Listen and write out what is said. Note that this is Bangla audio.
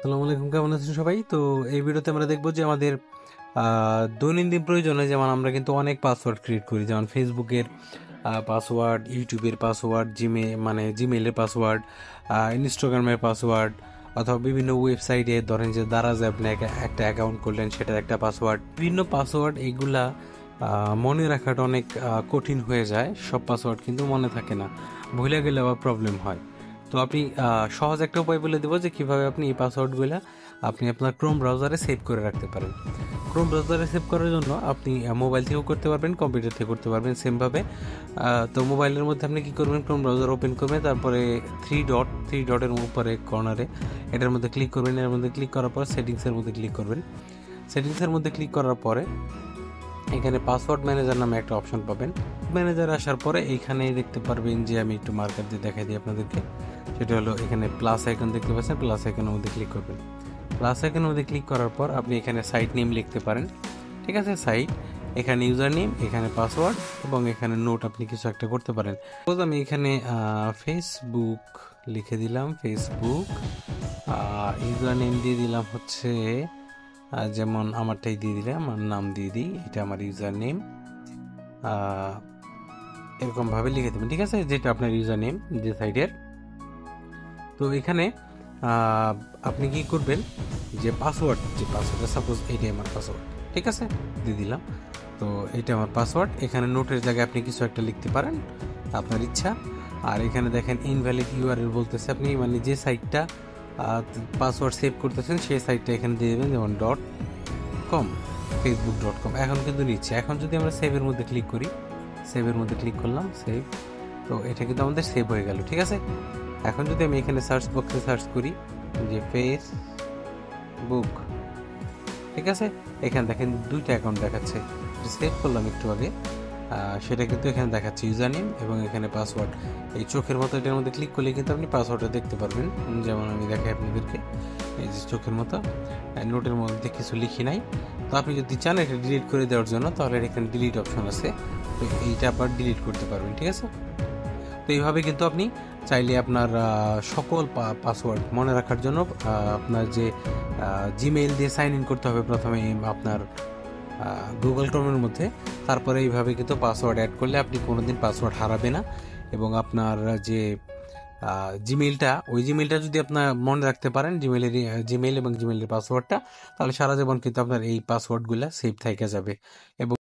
আসসালামু আলাইকুম, কেমন আছেন সবাই? তো এই ভিডিওতে আমরা দেখবো যে আমাদের দৈনন্দিন প্রয়োজনে যেমন আমরা কিন্তু অনেক পাসওয়ার্ড ক্রিয়েট করি, যেমন ফেসবুকের পাসওয়ার্ড, ইউটিউবের পাসওয়ার্ড, জিমেইলের পাসওয়ার্ড, ইনস্টাগ্রামের পাসওয়ার্ড, অথবা বিভিন্ন ওয়েবসাইটে ধরেন যে দারাজে আপনি একটা অ্যাকাউন্ট করলেন, সেটার একটা পাসওয়ার্ড, বিভিন্ন পাসওয়ার্ড এইগুলা মনে রাখাটা অনেক কঠিন হয়ে যায়। সব পাসওয়ার্ড কিন্তু মনে থাকে না, ভুলে গেলে আবার প্রবলেম হয়। তো আপনি সহজ একটা উপায় বলে দেবো যে কীভাবে আপনি এই পাসওয়ার্ডগুলো আপনি আপনার ক্রোম ব্রাউজারে সেভ করে রাখতে পারেন। ক্রোম ব্রাউজারে সেভ করার জন্য আপনি মোবাইল থেকেও করতে পারবেন, কম্পিউটার থেকে করতে পারবেন সেমভাবে। তো মোবাইলের মধ্যে আপনি কী করবেন, ক্রোম ব্রাউজার ওপেন করবেন, তারপরে থ্রি ডটের উপরে কর্নারে এটার মধ্যে ক্লিক করবেন। এর মধ্যে ক্লিক করার পর সেটিংসের মধ্যে ক্লিক করবেন। সেটিংসের মধ্যে ক্লিক করার পরে এখানে পাসওয়ার্ড ম্যানেজার নামে একটা অপশন পাবেন। ম্যানেজার আসার পরে এইখানে দেখতে পারবেন যে আমি একটু মার্কার দিয়ে দেখাই দিই আপনাদেরকে। সেটা হলো এখানে প্লাস আইকন দেখতে পাচ্ছেন, প্লাস আইকনের মধ্যে ক্লিক করবেন। প্লাস আইকনের মধ্যে ক্লিক করার পর আপনি এখানে সাইট নেম লিখতে পারেন, ঠিক আছে? সাইট, এখানে ইউজার নেম, এখানে পাসওয়ার্ড এবং এখানে নোট আপনি কিছু একটা করতে পারেন। আমি এখানে ফেসবুক লিখে দিলাম, ফেসবুক। ইউজার নেম দিয়ে দিলাম হচ্ছে যেমন আমারটাই দিয়ে দিলাম, আমার নাম দিয়ে দিই, এটা আমার ইউজার নেম। এরকমভাবে লিখে দেবেন, ঠিক আছে? যেটা আপনার ইউজার নেম যে সাইটের। তো এখানে আপনি কি করবেন, যে পাসওয়ার্ডটা সাপোজ এইটাই আমার পাসওয়ার্ড, ঠিক আছে? দিয়ে দিলাম। তো এটা আমার পাসওয়ার্ড। এখানে নোটের জায়গায় আপনি কিছু একটা লিখতে পারেন, আপনার ইচ্ছা। আর এখানে দেখেন ইনভ্যালিড ইউআরএল বলতেছে, আপনি মানে যে সাইটটা পাসওয়ার্ড সেভ করতেছেন সেই সাইটটা এখানে দিয়ে দেবেন, যেমন .com, facebook.com। এখন কিন্তু নিচ্ছে। এখন যদি আমরা সেভের মধ্যে ক্লিক করি, সেভের মধ্যে ক্লিক করলাম, সেভ। তো এটা কিন্তু আমাদের সেভ হয়ে গেল, ঠিক আছে? এখন যদি আমি এখানে সার্চ বক্সে সার্চ করি যে ফেসবুক, ঠিক আছে? এখানে দেখেন দুইটা অ্যাকাউন্ট দেখাচ্ছে, সেভ করলাম একটু আগে, সেটা কিন্তু এখানে দেখাচ্ছে ইউজার নেম এবং এখানে পাসওয়ার্ড। এই চোখের মতো এটার মধ্যে ক্লিক করলে কিন্তু আপনি পাসওয়ার্ডটা দেখতে পারবেন, যেমন আমি দেখাই আপনাদেরকে। এই যে চোখের মতো, নোটের মধ্যে কিছু লিখি নাই। তো আপনি যদি চান এটা ডিলিট করে দেওয়ার জন্য, তাহলে এখানে ডিলিট অপশন আছে, তো এইটা আবার ডিলিট করতে পারবেন, ঠিক আছে? তো এইভাবে কিন্তু আপনি চাইলে আপনার সকল পাসওয়ার্ড মনে রাখার জন্য আপনার যে জিমেইল দিয়ে সাইন ইন করতে হবে প্রথমে আপনার গুগল ক্রোমের মধ্যে, তারপরে এইভাবে কিন্তু পাসওয়ার্ড অ্যাড করলে আপনি কোনোদিন পাসওয়ার্ড হারাবে না। এবং আপনার যে ওই জিমেইলটা যদি আপনার মনে রাখতে পারেন, জিমেইল এবং জিমেইলের পাসওয়ার্ডটা, তাহলে সারা জীবন কিন্তু আপনার এই পাসওয়ার্ডগুলো সেভ থেকে যাবে। এবং